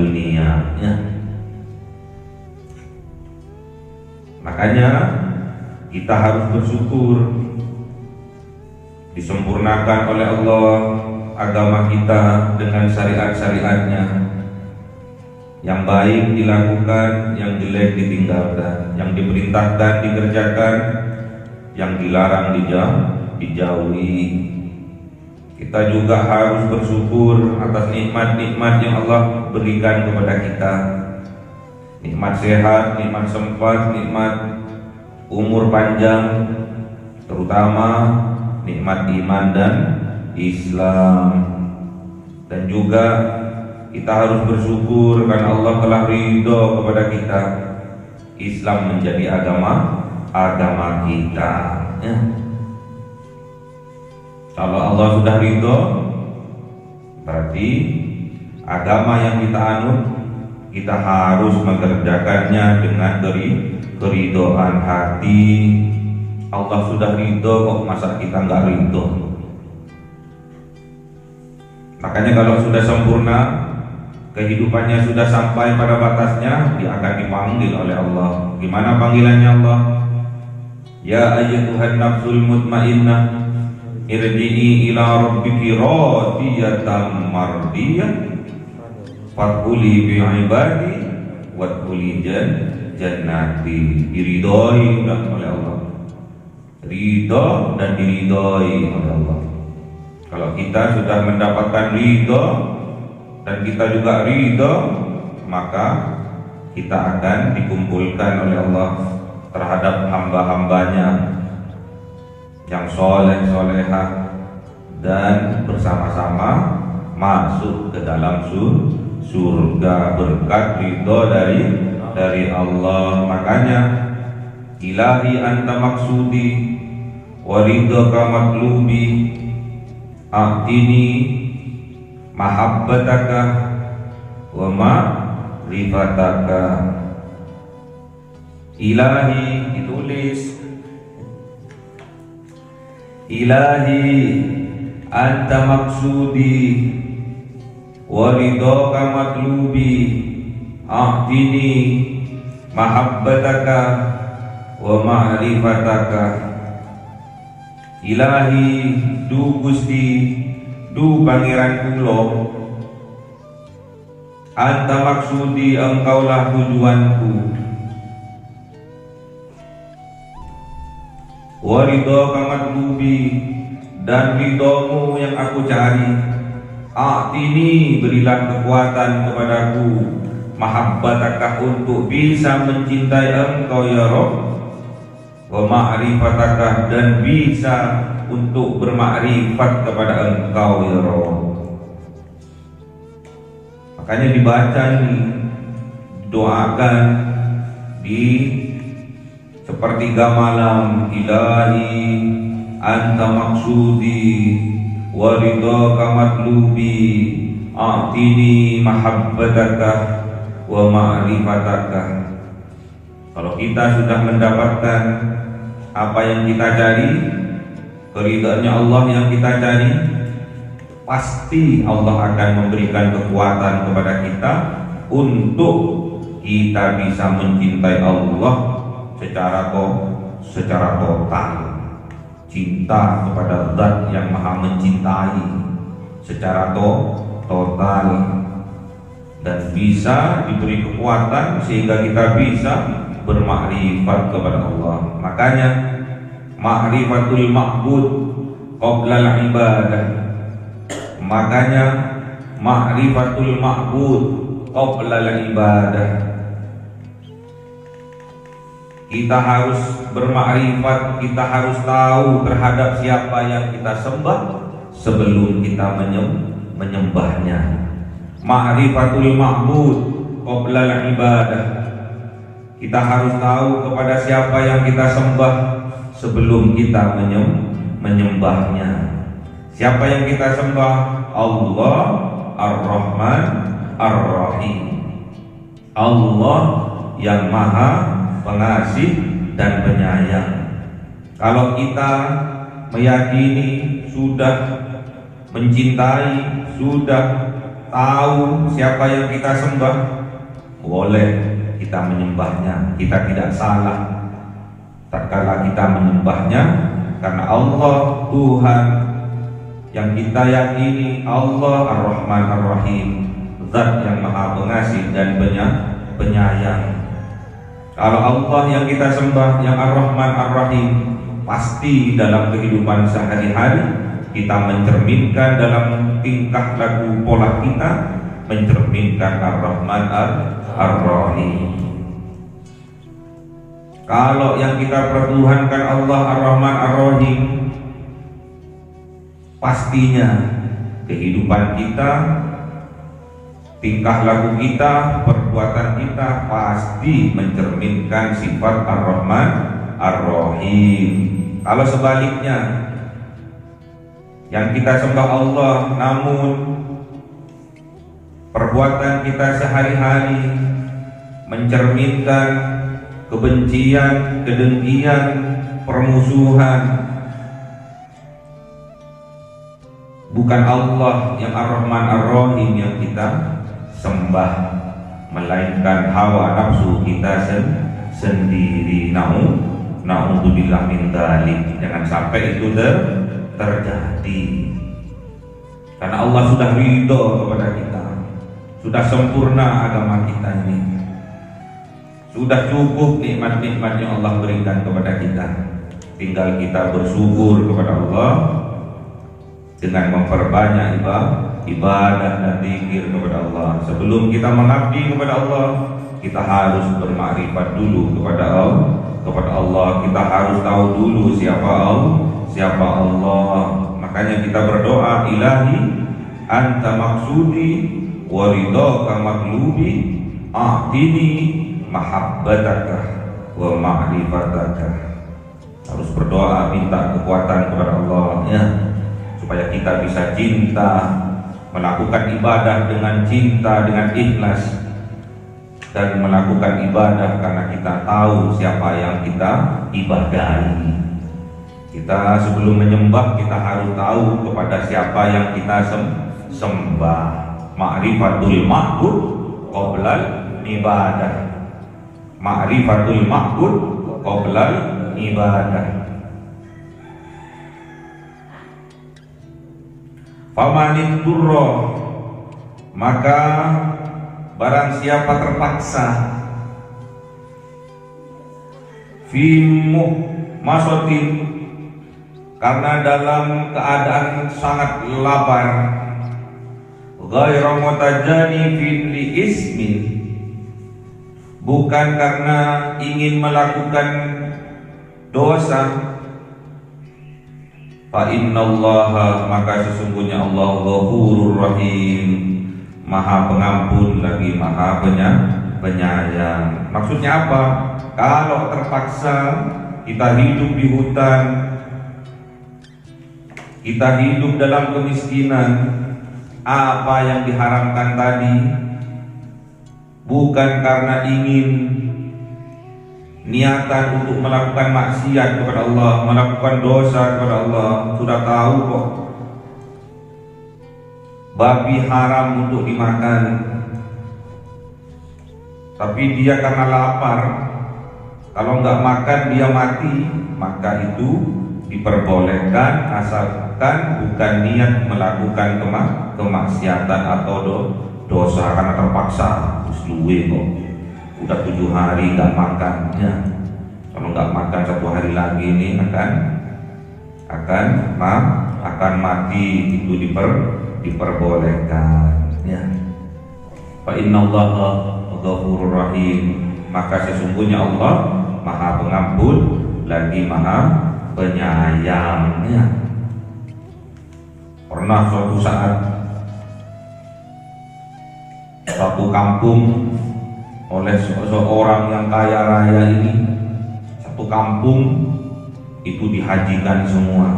dunia. Ya. Makanya kita harus bersyukur disempurnakan oleh Allah agama kita dengan syariat-syariatnya. Yang baik dilakukan, yang jelek ditinggalkan, yang diperintahkan dikerjakan, yang dilarang dijauhi. Kita juga harus bersyukur atas nikmat-nikmat yang Allah berikan kepada kita. Nikmat sehat, nikmat sempat, nikmat umur panjang, terutama nikmat iman dan Islam. Dan juga kita harus bersyukur karena Allah telah ridho kepada kita. Islam menjadi agama kita. Ya. Kalau Allah sudah ridho, berarti agama yang kita anut, kita harus mengerjakannya dengan keridhaan hati. Allah sudah ridho, kok masa kita nggak ridho? Makanya kalau sudah sempurna, kehidupannya sudah sampai pada batasnya, dia akan dipanggil oleh Allah. Gimana panggilannya Allah? Ya ayyatuhan nafsul mutmainnah, irji'i ila rabbiki radiyatan mardiyah, fadkhuli fi ibadi wadkhuli jannati. Diridhoi oleh Allah, ridho dan diridhoi oleh Allah. Kalau kita sudah mendapatkan ridho dan kita juga ridho, maka kita akan dikumpulkan oleh Allah terhadap hamba-hambanya yang soleh solehah, dan bersama-sama masuk ke dalam surga berkat ridho dari Allah. Makanya ilahi anta maksudi wa ridhoka matlubi, a'tini mahabbataka wa ma'rifataka. Ilahi ditulis, ilahi anta maksudi wa ridhoka matlubi, a'tini mahabbataka wa ma'rifataka. Ilahi du Gusti, du pangeran kula, anta maksudi engkaulah tujuanku, wa ridhoka matlubi, dan ridhomu yang aku cari. A'tini, berilah kekuatan kepadaku, mahabbataka, untuk bisa mencintai engkau ya Rabb, wa ma'rifataka, dan bisa untuk bermakrifat kepada engkau ya Rabb. Makanya dibaca ini, doakan di sepertiga malam, ilahi anta maksudi wa ridhoka matlubi, a'tini mahabbataka wa ma'rifataka. Kalau kita sudah mendapatkan apa yang kita cari, keridhaannya Allah yang kita cari, pasti Allah akan memberikan kekuatan kepada kita untuk kita bisa mencintai Allah secara total. Cinta kepada Zat yang Maha mencintai secara total, dan bisa diberi kekuatan sehingga kita bisa bermakrifat kepada Allah. Makanya ma'rifatul ma'bud qabla al-ibadah. Makanya ma'rifatul ma'bud qabla al-ibadah. Kita harus bermakrifat, kita harus tahu terhadap siapa yang kita sembah sebelum kita menyembahnya. Ma'rifatul ma'bud qabla al-ibadah. Kita harus tahu kepada siapa yang kita sembah sebelum kita menyembahnya. Siapa yang kita sembah? Allah Ar-Rahman Ar-Rahim. Allah yang maha pengasih dan penyayang. Kalau kita meyakini, sudah mencintai, sudah tahu siapa yang kita sembah, boleh kita menyembahnya. Kita tidak salah tatkala kita menyembahnya, karena Allah Tuhan yang kita yakini, Allah Ar-Rahman Ar-Rahim, Zat yang maha pengasih dan penyayang. Kalau Allah yang kita sembah, yang Ar-Rahman Ar-Rahim, pasti dalam kehidupan sehari-hari kita mencerminkan dalam tingkah laku pola kita, mencerminkan Ar-Rahman Ar-Rahim. Kalau yang kita pertuhankan Allah Ar-Rahman Ar-Rahim, pastinya kehidupan kita, tingkah laku kita, perbuatan kita pasti mencerminkan sifat Ar-Rahman Ar-Rahim. Kalau sebaliknya, yang kita sembah Allah namun perbuatan kita sehari-hari mencerminkan kebencian, kedengkian, permusuhan, bukan Allah yang Ar-Rahman Ar-Rahim yang kita sembah, melainkan hawa nafsu kita sendiri. Na'udzubillah min dzalik. Jangan sampai itu terjadi, karena Allah sudah ridho kepada kita, sudah sempurna agama kita ini, sudah cukup nikmat-nikmat yang Allah berikan kepada kita. Tinggal kita bersyukur kepada Allah dengan memperbanyak ibadah dan zikir kepada Allah. Sebelum kita mengabdi kepada Allah, kita harus bermakrifat dulu kepada Allah. Kita harus tahu dulu siapa Allah. Makanya kita berdoa, Ilahi anta maksudi wa ridhaka matlubi, a'tini mahabbataka wa ma'rifataka. Harus berdoa, minta kekuatan kepada Allah ya, supaya kita bisa cinta, melakukan ibadah dengan cinta, dengan ikhlas, dan melakukan ibadah karena kita tahu siapa yang kita ibadahi. Kita sebelum menyembah, kita harus tahu kepada siapa yang kita sembah. Ma'rifatul ma'bud qoblal ibadah. Ma'rifatul ma'bud qoblal ibadah. Famanit turro, maka barang siapa terpaksa, fimuh masotin, karena dalam keadaan sangat lapar, ghairu mutajanifin li ismin, bukan karena ingin melakukan dosa, fa innallaha, maka sesungguhnya Allah Ghafurur Rahim, maha pengampun lagi maha penyayang. Maksudnya apa? Kalau terpaksa kita hidup di hutan, kita hidup dalam kemiskinan, apa yang diharamkan tadi bukan karena ingin niatan untuk melakukan maksiat kepada Allah, melakukan dosa kepada Allah. Sudah tahu kok babi haram untuk dimakan, tapi dia karena lapar, kalau nggak makan dia mati, maka itu diperbolehkan asalkan bukan niat melakukan kemaksiatan atau dosa karena terpaksa. Terus luwe kok udah 7 hari nggak makan ya. Kalau nggak makan 1 hari lagi ini akan mati, itu diperbolehkan ya. Fa innallaha Ghafurur Rahim, maka sesungguhnya Allah maha pengampun lagi maha penyayang ya. Pernah suatu saat satu kampung oleh seorang yang kaya raya ini, satu kampung itu dihajikan semua.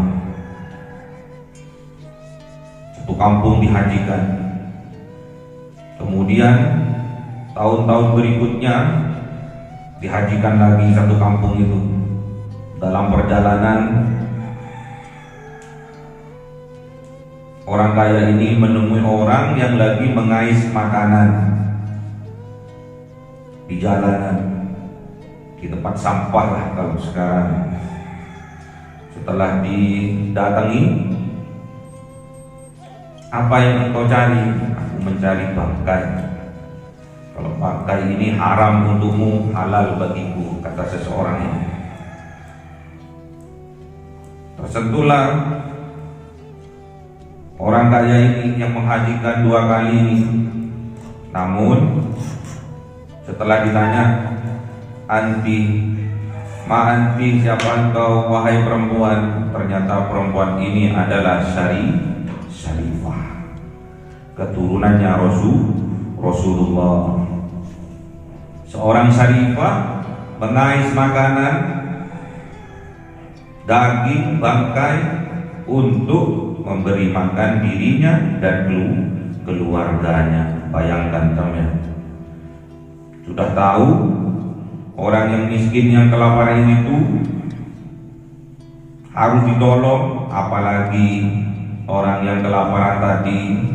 Satu kampung dihajikan. Kemudian tahun-tahun berikutnya dihajikan lagi satu kampung itu. Dalam perjalanan, orang kaya ini menemui orang yang lagi mengais makanan di jalanan, di tempat sampah lah kalau sekarang. Setelah didatangi, apa yang engkau cari? Aku mencari bangkai. Kalau bangkai ini haram untukmu, halal bagiku, kata seseorang ini. Tersentuhlah orang kaya ini yang menghajikan 2 kali ini. Namun setelah ditanya, ma anti, siapa engkau wahai perempuan? Ternyata perempuan ini adalah Syarifah, keturunannya Rasulullah. Seorang Syarifah mengais makanan, daging bangkai untuk memberi makan dirinya dan keluarganya. Bayangkan teman, sudah tahu orang yang miskin, yang kelaparan itu harus ditolong, apalagi orang yang kelaparan tadi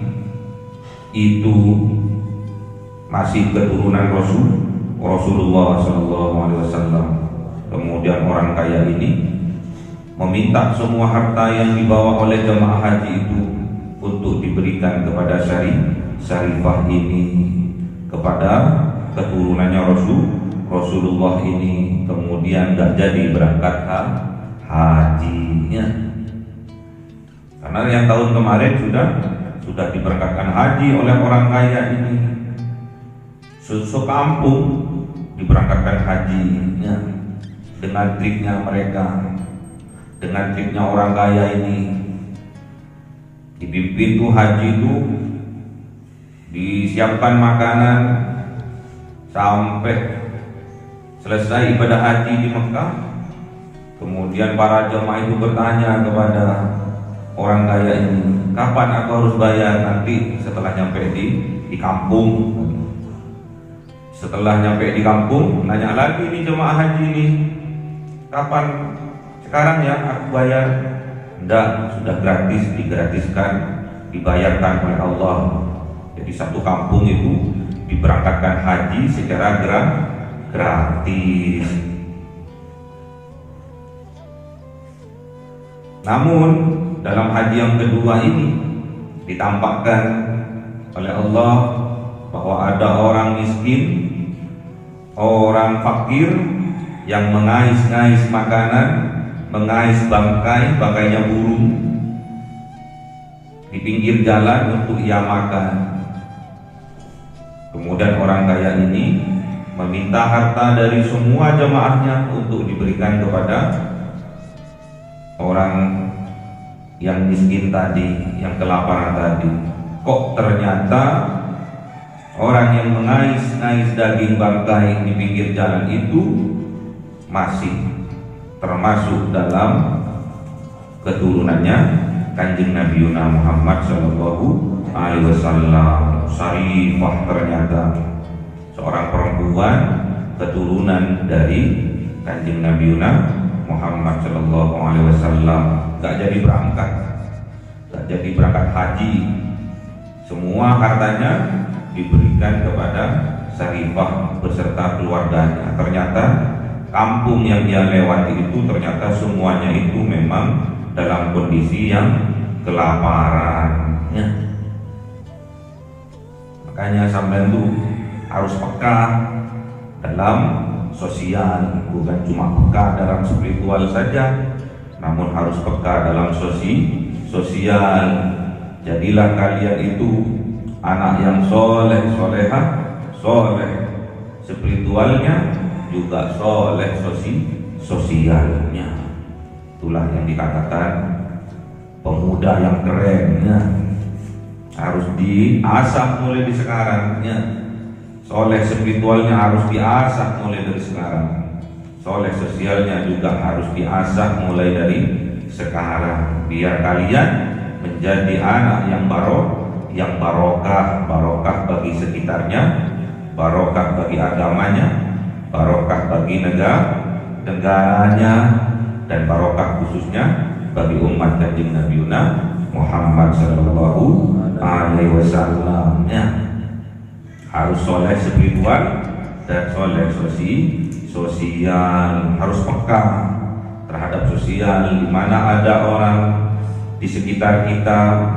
itu masih keturunan Rasulullah SAW. Kemudian orang kaya ini meminta semua harta yang dibawa oleh jemaah haji itu untuk diberikan kepada Syarifah ini, kepada keturunannya Rasulullah ini. Kemudian gak jadi berangkat hajinya, karena yang tahun kemarin sudah diberangkatkan haji oleh orang kaya ini. Sekampung diberangkatkan hajinya dengan triknya mereka, dengan triknya orang kaya ini. Di pintu haji itu disiapkan makanan sampai selesai ibadah haji di Mekah. Kemudian para jemaah itu bertanya kepada orang kaya ini, kapan aku harus bayar? Nanti setelah nyampe di kampung. Setelah nyampe di kampung, nanya lagi nih jemaah haji ini, kapan? Sekarang ya aku bayar? Enggak, sudah gratis, digratiskan, dibayarkan oleh Allah. Jadi satu kampung itu diberangkatkan haji secara gratis. Namun dalam haji yang kedua ini ditampakkan oleh Allah bahwa ada orang miskin, orang fakir yang mengais-ngais makanan, mengais bangkainya burung di pinggir jalan untuk ia makan. Kemudian orang kaya ini meminta harta dari semua jemaahnya untuk diberikan kepada orang yang miskin tadi, yang kelaparan tadi. Kok ternyata orang yang mengais-ngais daging bangkai di pinggir jalan itu masih termasuk dalam keturunannya Kanjeng Nabi Muhammad SAW. Syarifah ternyata seorang perempuan keturunan dari Kanjeng Nabi Muhammad SAW. Gak jadi berangkat haji. Semua hartanya diberikan kepada Syarifah beserta keluarganya. Ternyata kampung yang dia lewati itu ternyata semuanya itu memang dalam kondisi yang kelaparan. Makanya sampean itu harus peka dalam sosial, bukan cuma peka dalam spiritual saja, namun harus peka dalam sosial. Jadilah kalian itu anak yang soleh, solehah, soleh spiritualnya juga soleh sosialnya. Itulah yang dikatakan pemuda yang kerennya harus diasah mulai di sekarang. Soleh spiritualnya harus diasah mulai dari sekarang. Soleh sosialnya juga harus diasah mulai dari sekarang, biar kalian menjadi anak yang yang barokah, barokah bagi sekitarnya, barokah bagi agamanya, barokah bagi negaranya, dan barokah khususnya bagi umat Kanjeng Nabi Muhammad sallallahu alaihi wasallam. Harus soleh spiritual dan soleh sosial, harus peka terhadap sosial. Di mana ada orang di sekitar kita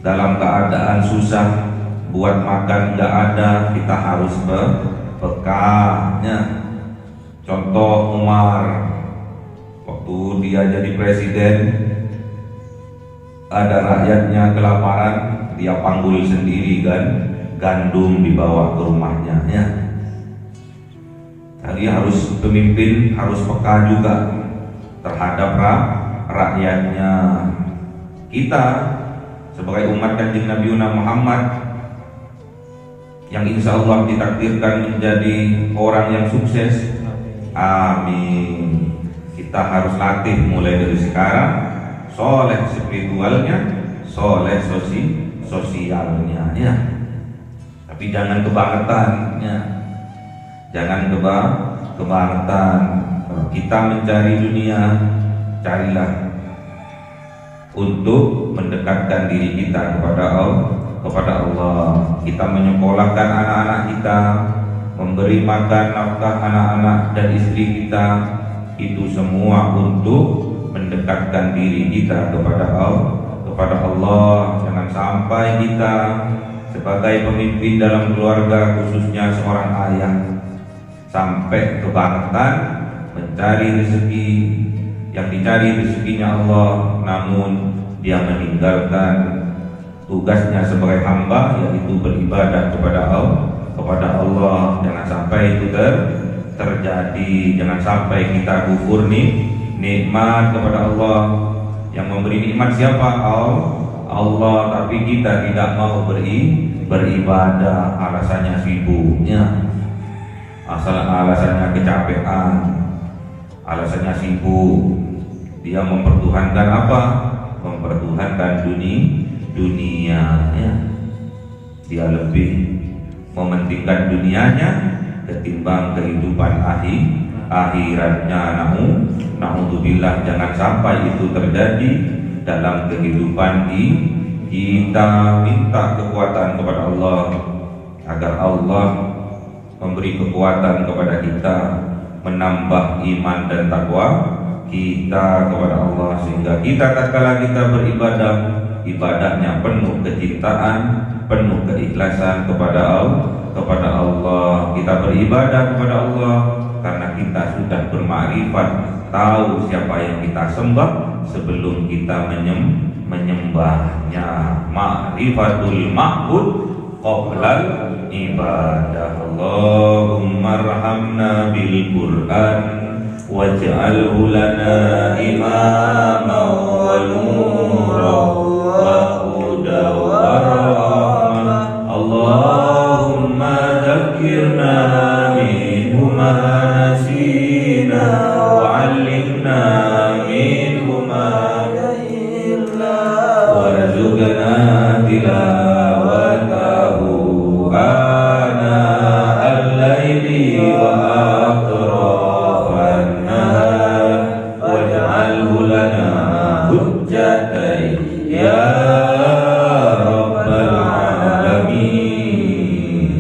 dalam keadaan susah, buat makan nggak ada, kita harus pekanya. Contoh Umar, waktu dia jadi presiden, ada rakyatnya kelaparan, dia panggul sendiri kan, gandum dibawa ke rumahnya. Jadi harus pemimpin harus peka juga terhadap rakyatnya. Kita sebagai umat Kanjeng Nabi Muhammad yang insya Allah ditakdirkan menjadi orang yang sukses, amin, kita harus latih mulai dari sekarang, soleh spiritualnya, soleh sosialnya, tapi jangan kebangetannya, jangan kebangetan. Kita mencari dunia, carilah untuk mendekatkan diri kita kepada Allah. Kita menyekolahkan anak-anak kita, memberi makan nafkah anak-anak dan istri kita, itu semua untuk mendekatkan diri kita kepada Allah. Jangan sampai kita sebagai pemimpin dalam keluarga, khususnya seorang ayah, sampai kebangetan mencari rezeki yang dicari rezekinya Allah, namun dia meninggalkan tugasnya sebagai hamba, yaitu beribadah kepada Allah. Jangan sampai itu terjadi. Jangan sampai kita kufur nikmat kepada Allah. Yang memberi nikmat siapa? Allah, tapi kita tidak mau beribadah, alasannya sibuknya, alasannya kecapean, alasannya sibuk. Dia mempertuhankan apa? Mempertuhankan dunia. Dia lebih mementingkan dunianya ketimbang kehidupan akhiratnya. Na'udzubillah, jangan sampai itu terjadi dalam kehidupan kita. Minta kekuatan kepada Allah agar Allah memberi kekuatan kepada kita, menambah iman dan takwa kita kepada Allah, sehingga kita tatkala kita beribadah, ibadahnya penuh kecintaan, penuh keikhlasan kepada Allah. Kita beribadah kepada Allah karena kita sudah bermakrifat, tahu siapa yang kita sembah sebelum kita menyembahnya. Ma'rifatul ma'bud qoblal ibadah. Allahumma arhamna bil Qur'an waj'alhu lana imaman wa nuran wa hudan wa rahmah. Allahumma dzakkirna minhu ma nasina wa 'allimna minhu ma jahilna warzuqna tilawatahu ana al-laili wa atrafan nahar waj'alhu lana hujjatan ya rabbal alamin.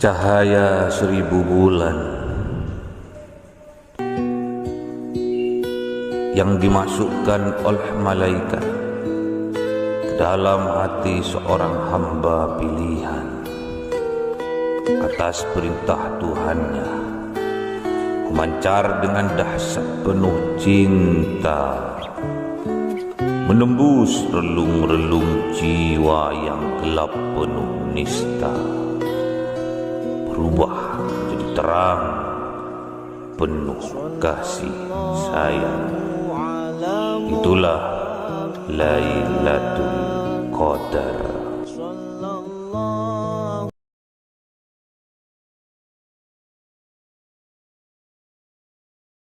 Cahaya 1000 bulan yang dimasukkan oleh malaikat ke dalam hati seorang hamba pilihan atas perintah Tuhannya, memancar dengan dahsyat penuh cinta, menembus relung-relung jiwa yang gelap penuh nista, berubah menjadi terang penuh kasih sayang. Itulah Lailatul Qadar.